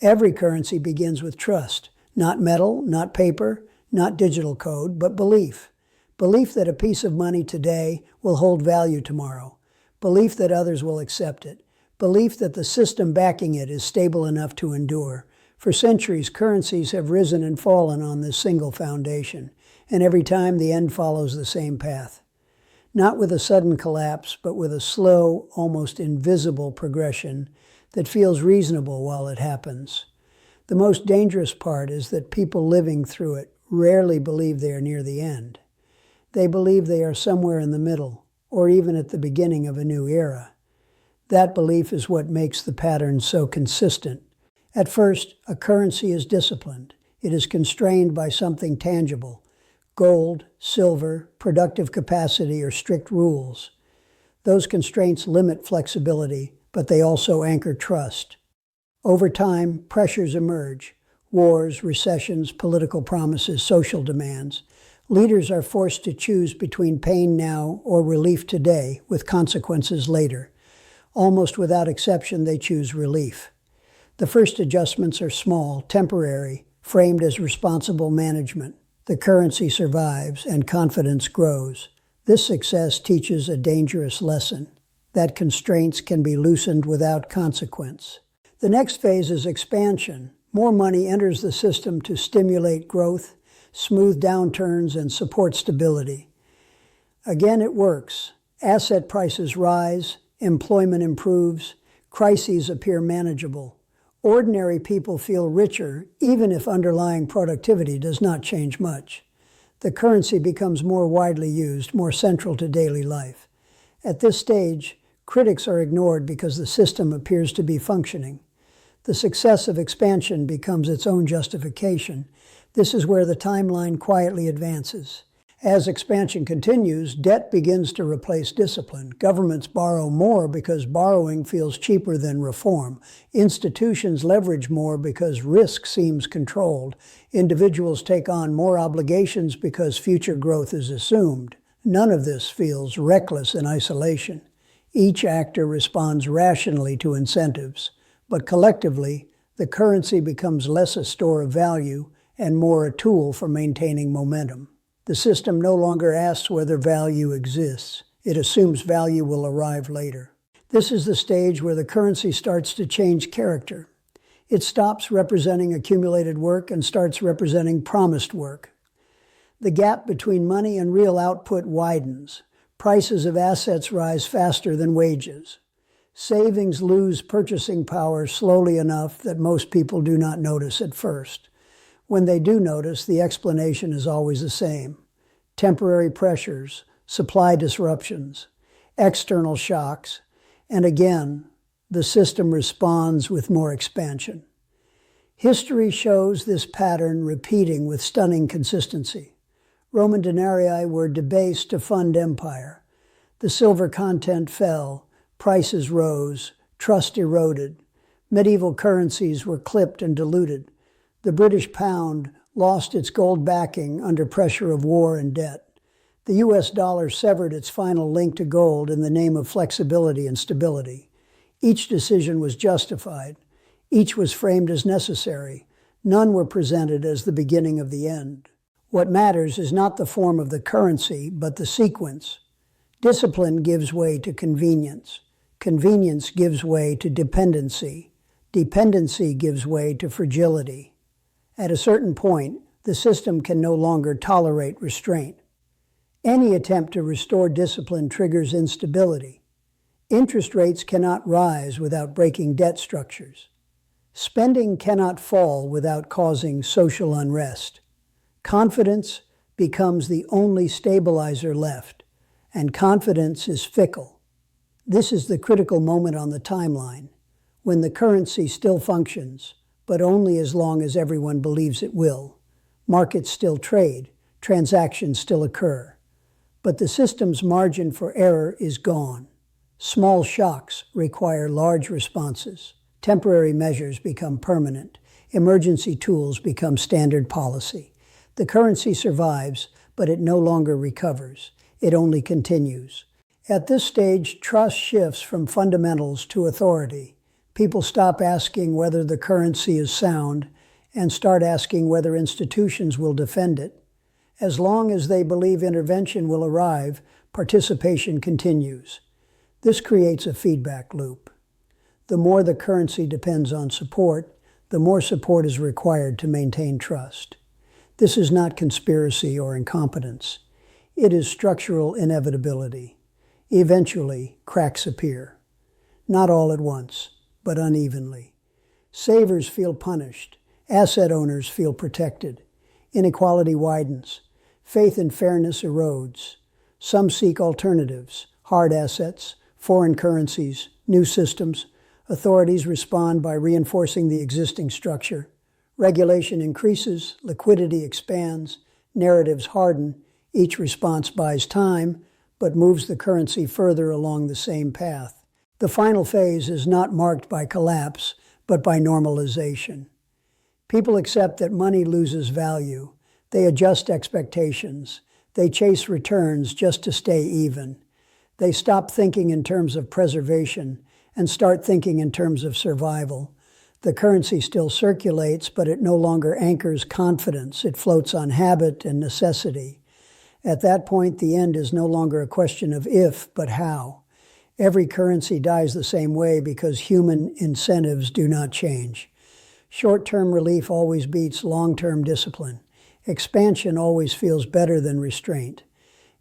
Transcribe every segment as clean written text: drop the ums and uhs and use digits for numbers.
Every currency begins with trust. Not metal, not paper, not digital code, but belief. Belief that a piece of money today will hold value tomorrow. Belief that others will accept it. Belief that the system backing it is stable enough to endure. For centuries, currencies have risen and fallen on this single foundation, and every time the end follows the same path. Not with a sudden collapse, but with a slow, almost invisible progression that feels reasonable while it happens. The most dangerous part is that people living through it rarely believe they are near the end. They believe they are somewhere in the middle, or even at the beginning of a new era. That belief is what makes the pattern so consistent. At first, a currency is disciplined. It is constrained by something tangible: gold, silver, productive capacity, or strict rules. Those constraints limit flexibility, but they also anchor trust. Over time, pressures emerge: wars, recessions, political promises, social demands. Leaders are forced to choose between pain now or relief today, with consequences later. Almost without exception, they choose relief. The first adjustments are small, temporary, framed as responsible management. The currency survives and confidence grows. This success teaches a dangerous lesson: that constraints can be loosened without consequence. The next phase is expansion. More money enters the system to stimulate growth, smooth downturns, and support stability. Again, it works. Asset prices rise, employment improves, crises appear manageable. Ordinary people feel richer, even if underlying productivity does not change much. The currency becomes more widely used, more central to daily life. At this stage, critics are ignored because the system appears to be functioning. The success of expansion becomes its own justification. This is where the timeline quietly advances. As expansion continues, debt begins to replace discipline. Governments borrow more because borrowing feels cheaper than reform. Institutions leverage more because risk seems controlled. Individuals take on more obligations because future growth is assumed. None of this feels reckless in isolation. Each actor responds rationally to incentives, but collectively, the currency becomes less a store of value and more a tool for maintaining momentum. The system no longer asks whether value exists. It assumes value will arrive later. This is the stage where the currency starts to change character. It stops representing accumulated work and starts representing promised work. The gap between money and real output widens. Prices of assets rise faster than wages. Savings lose purchasing power slowly enough that most people do not notice at first. When they do notice, the explanation is always the same: temporary pressures, supply disruptions, external shocks, and again, the system responds with more expansion. History shows this pattern repeating with stunning consistency. Roman denarii were debased to fund empire. The silver content fell, prices rose, trust eroded. Medieval currencies were clipped and diluted. The British pound lost its gold backing under pressure of war and debt. The US dollar severed its final link to gold in the name of flexibility and stability. Each decision was justified. Each was framed as necessary. None were presented as the beginning of the end. What matters is not the form of the currency, but the sequence. Discipline gives way to convenience. Convenience gives way to dependency. Dependency gives way to fragility. At a certain point, the system can no longer tolerate restraint. Any attempt to restore discipline triggers instability. Interest rates cannot rise without breaking debt structures. Spending cannot fall without causing social unrest. Confidence becomes the only stabilizer left, and confidence is fickle. This is the critical moment on the timeline, when the currency still functions, but only as long as everyone believes it will. Markets still trade, transactions still occur. But the system's margin for error is gone. Small shocks require large responses. Temporary measures become permanent. Emergency tools become standard policy. The currency survives, but it no longer recovers. It only continues. At this stage, trust shifts from fundamentals to authority. People stop asking whether the currency is sound and start asking whether institutions will defend it. As long as they believe intervention will arrive, participation continues. This creates a feedback loop. The more the currency depends on support, the more support is required to maintain trust. This is not conspiracy or incompetence. It is structural inevitability. Eventually, cracks appear. Not all at once, but unevenly. Savers feel punished. Asset owners feel protected. Inequality widens. Faith in fairness erodes. Some seek alternatives, hard assets, foreign currencies, new systems. Authorities respond by reinforcing the existing structure. Regulation increases, liquidity expands, narratives harden. Each response buys time, but moves the currency further along the same path. The final phase is not marked by collapse, but by normalization. People accept that money loses value. They adjust expectations. They chase returns just to stay even. They stop thinking in terms of preservation and start thinking in terms of survival. The currency still circulates, but it no longer anchors confidence. It floats on habit and necessity. At that point, the end is no longer a question of if, but how. Every currency dies the same way because human incentives do not change. Short-term relief always beats long-term discipline. Expansion always feels better than restraint.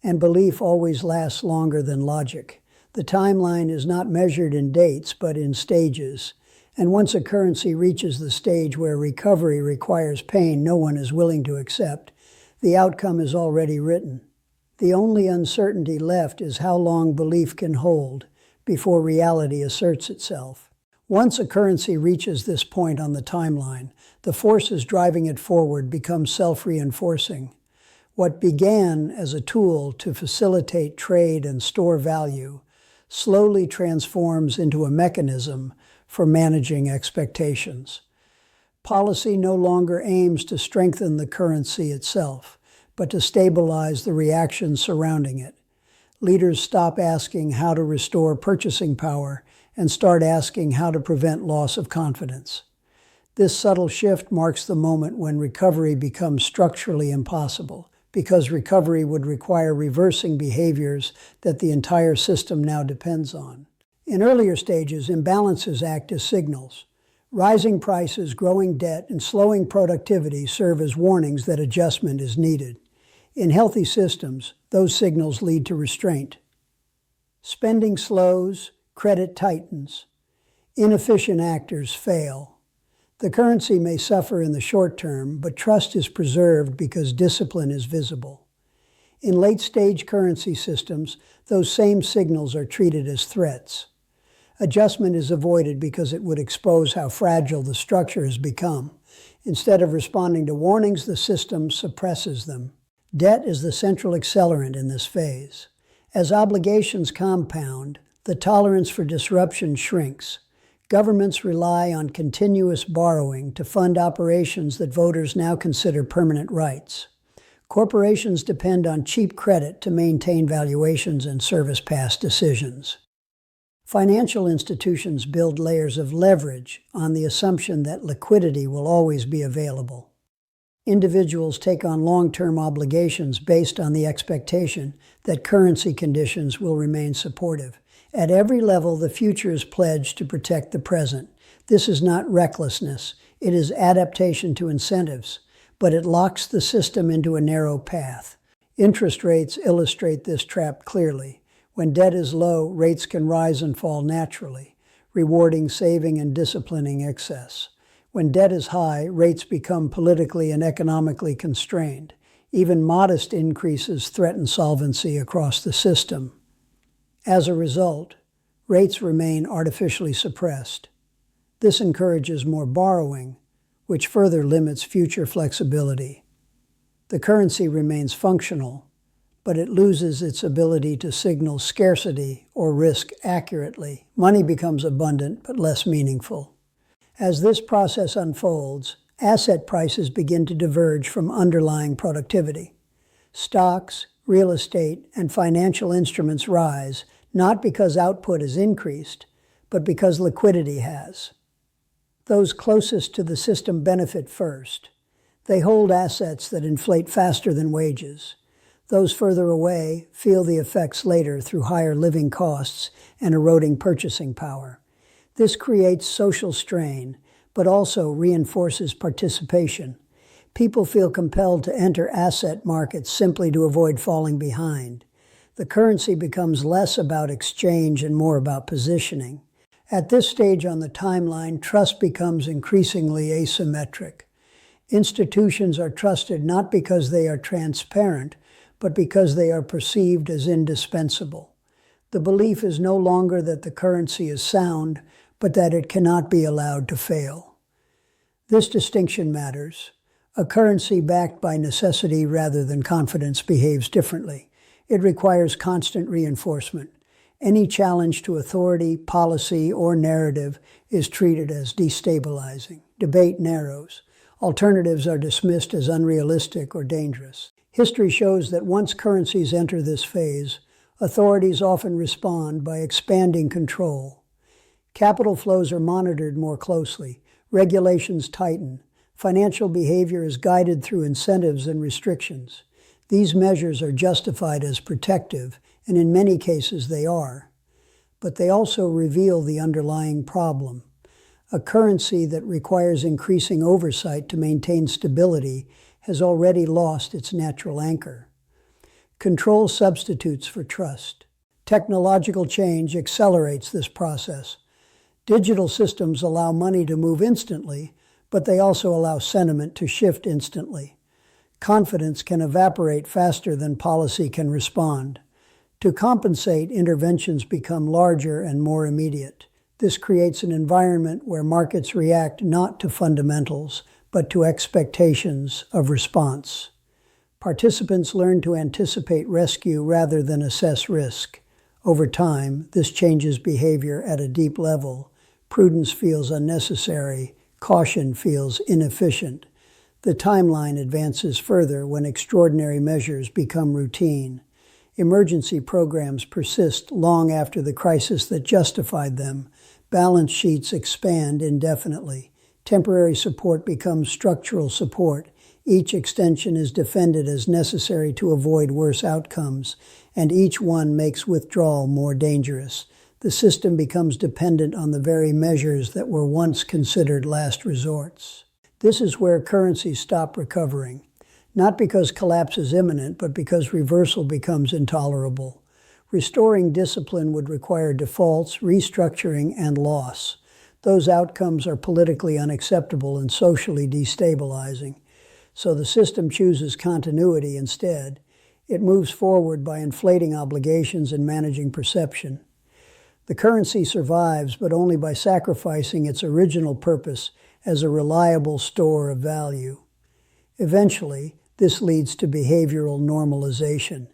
And belief always lasts longer than logic. The timeline is not measured in dates, but in stages. And once a currency reaches the stage where recovery requires pain no one is willing to accept, the outcome is already written. The only uncertainty left is how long belief can hold before reality asserts itself. Once a currency reaches this point on the timeline, the forces driving it forward become self-reinforcing. What began as a tool to facilitate trade and store value slowly transforms into a mechanism for managing expectations. Policy no longer aims to strengthen the currency itself, but to stabilize the reactions surrounding it. Leaders stop asking how to restore purchasing power and start asking how to prevent loss of confidence. This subtle shift marks the moment when recovery becomes structurally impossible, because recovery would require reversing behaviors that the entire system now depends on. In earlier stages, imbalances act as signals. Rising prices, growing debt, and slowing productivity serve as warnings that adjustment is needed. In healthy systems, those signals lead to restraint. Spending slows, credit tightens. Inefficient actors fail. The currency may suffer in the short term, but trust is preserved because discipline is visible. In late-stage currency systems, those same signals are treated as threats. Adjustment is avoided because it would expose how fragile the structure has become. Instead of responding to warnings, the system suppresses them. Debt is the central accelerant in this phase. As obligations compound, the tolerance for disruption shrinks. Governments rely on continuous borrowing to fund operations that voters now consider permanent rights. Corporations depend on cheap credit to maintain valuations and service past decisions. Financial institutions build layers of leverage on the assumption that liquidity will always be available. Individuals take on long-term obligations based on the expectation that currency conditions will remain supportive. At every level, the future is pledged to protect the present. This is not recklessness. It is adaptation to incentives, but it locks the system into a narrow path. Interest rates illustrate this trap clearly. When debt is low, rates can rise and fall naturally, rewarding saving and disciplining excess. When debt is high, rates become politically and economically constrained. Even modest increases threaten solvency across the system. As a result, rates remain artificially suppressed. This encourages more borrowing, which further limits future flexibility. The currency remains functional, but it loses its ability to signal scarcity or risk accurately. Money becomes abundant but less meaningful. As this process unfolds, asset prices begin to diverge from underlying productivity. Stocks, real estate, and financial instruments rise, not because output has increased, but because liquidity has. Those closest to the system benefit first. They hold assets that inflate faster than wages. Those further away feel the effects later through higher living costs and eroding purchasing power. This creates social strain, but also reinforces participation. People feel compelled to enter asset markets simply to avoid falling behind. The currency becomes less about exchange and more about positioning. At this stage on the timeline, trust becomes increasingly asymmetric. Institutions are trusted not because they are transparent, but because they are perceived as indispensable. The belief is no longer that the currency is sound, but that it cannot be allowed to fail. This distinction matters. A currency backed by necessity rather than confidence behaves differently. It requires constant reinforcement. Any challenge to authority, policy, or narrative is treated as destabilizing. Debate narrows. Alternatives are dismissed as unrealistic or dangerous. History shows that once currencies enter this phase, authorities often respond by expanding control. Capital flows are monitored more closely. Regulations tighten. Financial behavior is guided through incentives and restrictions. These measures are justified as protective, and in many cases they are. But they also reveal the underlying problem. A currency that requires increasing oversight to maintain stability has already lost its natural anchor. Control substitutes for trust. Technological change accelerates this process. Digital systems allow money to move instantly, but they also allow sentiment to shift instantly. Confidence can evaporate faster than policy can respond. To compensate, interventions become larger and more immediate. This creates an environment where markets react not to fundamentals, but to expectations of response. Participants learn to anticipate rescue rather than assess risk. Over time, this changes behavior at a deep level. Prudence feels unnecessary. Caution feels inefficient. The timeline advances further when extraordinary measures become routine. Emergency programs persist long after the crisis that justified them. Balance sheets expand indefinitely. Temporary support becomes structural support. Each extension is defended as necessary to avoid worse outcomes, and each one makes withdrawal more dangerous. The system becomes dependent on the very measures that were once considered last resorts. This is where currencies stop recovering, not because collapse is imminent, but because reversal becomes intolerable. Restoring discipline would require defaults, restructuring, and loss. Those outcomes are politically unacceptable and socially destabilizing. So the system chooses continuity instead. It moves forward by inflating obligations and managing perception. The currency survives, but only by sacrificing its original purpose as a reliable store of value. Eventually, this leads to behavioral normalization.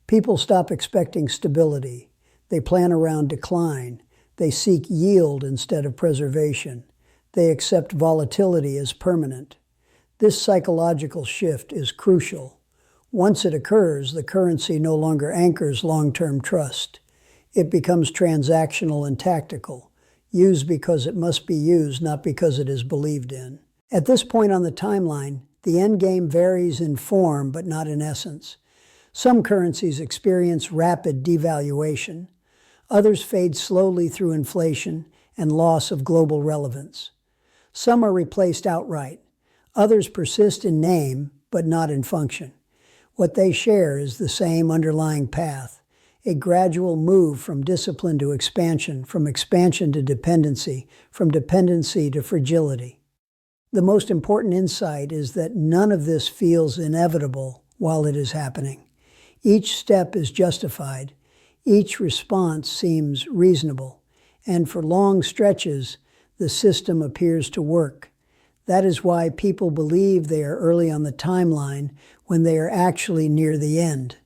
People stop expecting stability. They plan around decline. They seek yield instead of preservation. They accept volatility as permanent. This psychological shift is crucial. Once it occurs, the currency no longer anchors long-term trust. It becomes transactional and tactical, used because it must be used, not because it is believed in. At this point on the timeline, the endgame varies in form but not in essence. Some currencies experience rapid devaluation. Others fade slowly through inflation and loss of global relevance. Some are replaced outright. Others persist in name but not in function. What they share is the same underlying path. A gradual move from discipline to expansion, from expansion to dependency, from dependency to fragility. The most important insight is that none of this feels inevitable while it is happening. Each step is justified. Each response seems reasonable. And for long stretches, the system appears to work. That is why people believe they are early on the timeline when they are actually near the end.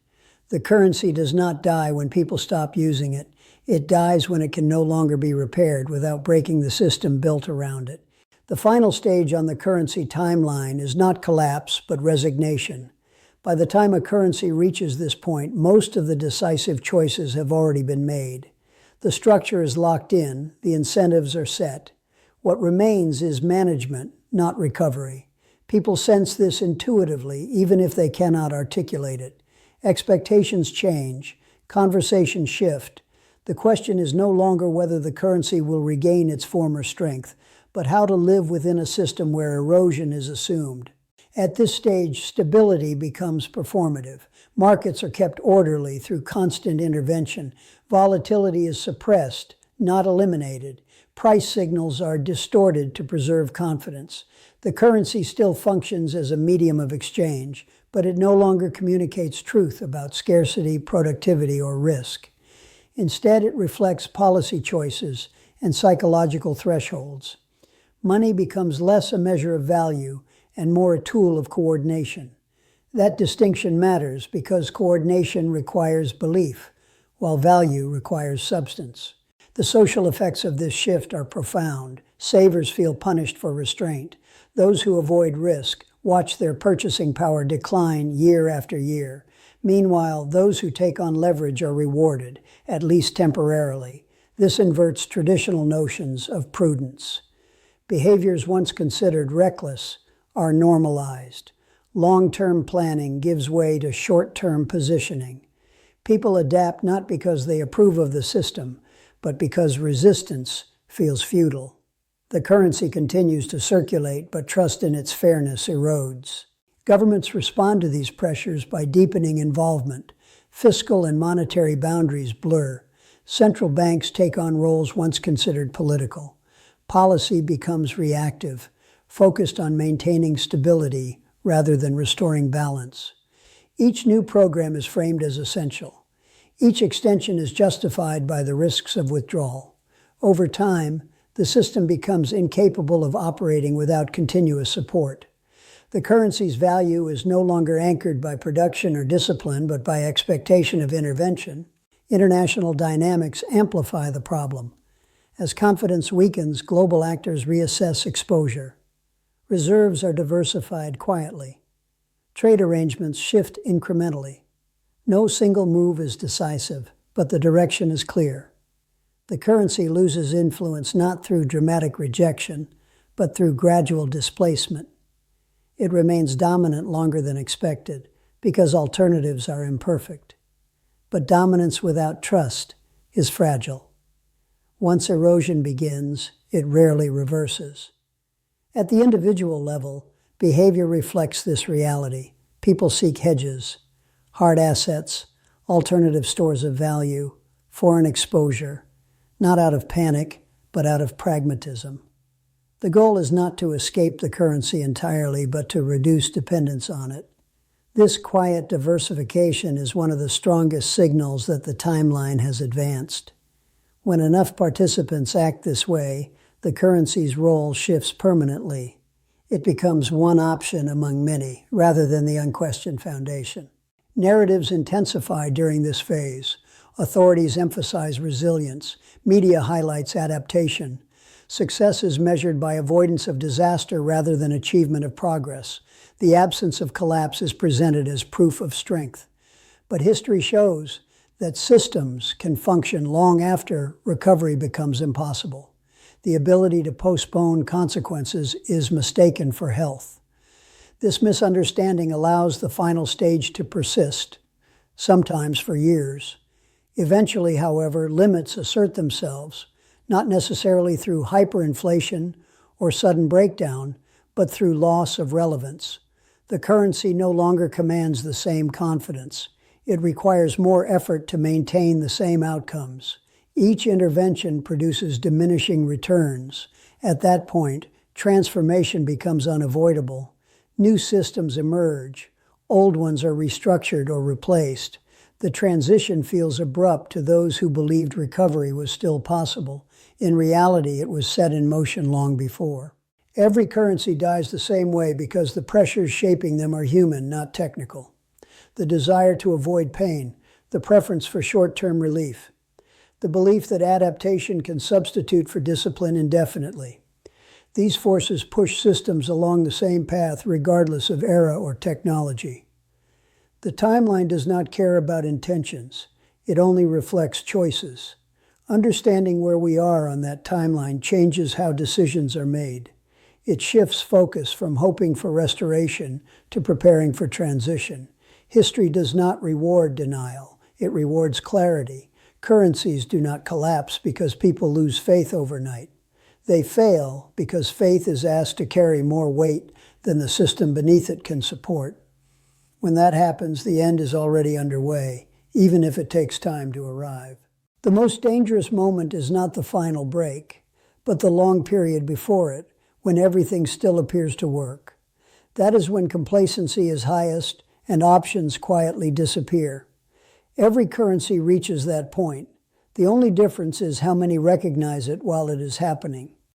The currency does not die when people stop using it. It dies when it can no longer be repaired without breaking the system built around it. The final stage on the currency timeline is not collapse, but resignation. By the time a currency reaches this point, most of the decisive choices have already been made. The structure is locked in, the incentives are set. What remains is management, not recovery. People sense this intuitively, even if they cannot articulate it. Expectations change, conversations shift. The question is no longer whether the currency will regain its former strength, but how to live within a system where erosion is assumed. At this stage, stability becomes performative. Markets are kept orderly through constant intervention. Volatility is suppressed, not eliminated. Price signals are distorted to preserve confidence. The currency still functions as a medium of exchange, but it no longer communicates truth about scarcity, productivity, or risk. Instead, it reflects policy choices and psychological thresholds. Money becomes less a measure of value and more a tool of coordination. That distinction matters because coordination requires belief, while value requires substance. The social effects of this shift are profound. Savers feel punished for restraint. Those who avoid risk watch their purchasing power decline year after year. Meanwhile, those who take on leverage are rewarded, at least temporarily. This inverts traditional notions of prudence. Behaviors once considered reckless are normalized. Long-term planning gives way to short-term positioning. People adapt not because they approve of the system, but because resistance feels futile. The currency continues to circulate, but trust in its fairness erodes. Governments respond to these pressures by deepening involvement. Fiscal and monetary boundaries blur. Central banks take on roles once considered political. Policy becomes reactive, focused on maintaining stability rather than restoring balance. Each new program is framed as essential. Each extension is justified by the risks of withdrawal. Over time, the system becomes incapable of operating without continuous support. The currency's value is no longer anchored by production or discipline, but by expectation of intervention. International dynamics amplify the problem. As confidence weakens, global actors reassess exposure. Reserves are diversified quietly. Trade arrangements shift incrementally. No single move is decisive, but the direction is clear. The currency loses influence not through dramatic rejection, but through gradual displacement. It remains dominant longer than expected because alternatives are imperfect. But dominance without trust is fragile. Once erosion begins, it rarely reverses. At the individual level, behavior reflects this reality. People seek hedges, hard assets, alternative stores of value, foreign exposure, not out of panic, but out of pragmatism. The goal is not to escape the currency entirely, but to reduce dependence on it. This quiet diversification is one of the strongest signals that the timeline has advanced. When enough participants act this way, the currency's role shifts permanently. It becomes one option among many, rather than the unquestioned foundation. Narratives intensify during this phase. Authorities emphasize resilience. Media highlights adaptation. Success is measured by avoidance of disaster rather than achievement of progress. The absence of collapse is presented as proof of strength. But history shows that systems can function long after recovery becomes impossible. The ability to postpone consequences is mistaken for health. This misunderstanding allows the final stage to persist, sometimes for years. Eventually, however, limits assert themselves, not necessarily through hyperinflation or sudden breakdown, but through loss of relevance. The currency no longer commands the same confidence. It requires more effort to maintain the same outcomes. Each intervention produces diminishing returns. At that point, transformation becomes unavoidable. New systems emerge. Old ones are restructured or replaced. The transition feels abrupt to those who believed recovery was still possible. In reality, it was set in motion long before. Every currency dies the same way because the pressures shaping them are human, not technical. The desire to avoid pain, the preference for short-term relief, the belief that adaptation can substitute for discipline indefinitely. These forces push systems along the same path regardless of era or technology. The timeline does not care about intentions. It only reflects choices. Understanding where we are on that timeline changes how decisions are made. It shifts focus from hoping for restoration to preparing for transition. History does not reward denial. It rewards clarity. Currencies do not collapse because people lose faith overnight. They fail because faith is asked to carry more weight than the system beneath it can support. When that happens, the end is already underway, even if it takes time to arrive. The most dangerous moment is not the final break, but the long period before it, when everything still appears to work. That is when complacency is highest and options quietly disappear. Every currency reaches that point. The only difference is how many recognize it while it is happening.